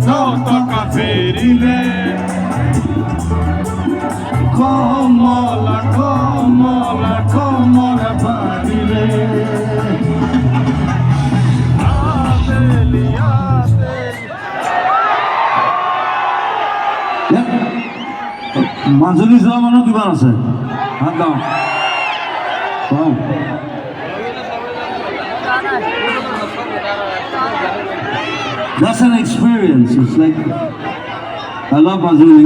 Toca ferile Como la barile Majuli যোৱা মানুহ কিমান আছে হাত দাও That's an experience. It's like I love Majuli.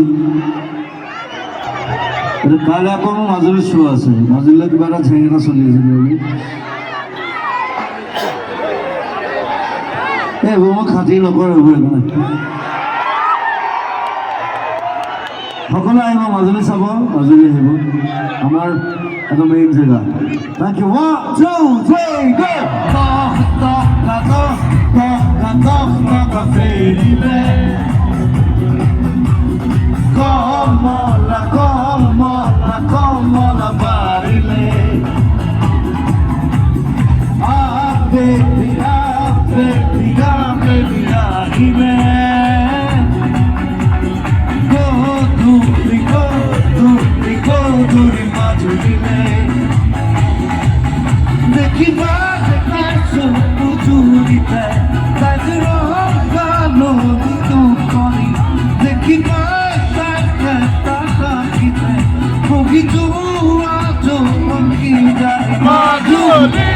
কালে আকৌ মোৰ মাজুলী শ্ব' আছে মাজুলীলৈ কিবা এটা চেঙেৰা চলি আছে এইবোৰ মই খাতি নকৰোঁ এইবোৰ একো সকলো আহিব মাজুলী চাব মাজুলী আহিব আমাৰ এটা মেইন জেগা Thank you. 1, 2, 3, go! Toca ferile Como la barile baby, go to the Majuli Neki vade verso futurite Vedrò no di tu coni Neki vade pochi tu a tu pochi dai Majuli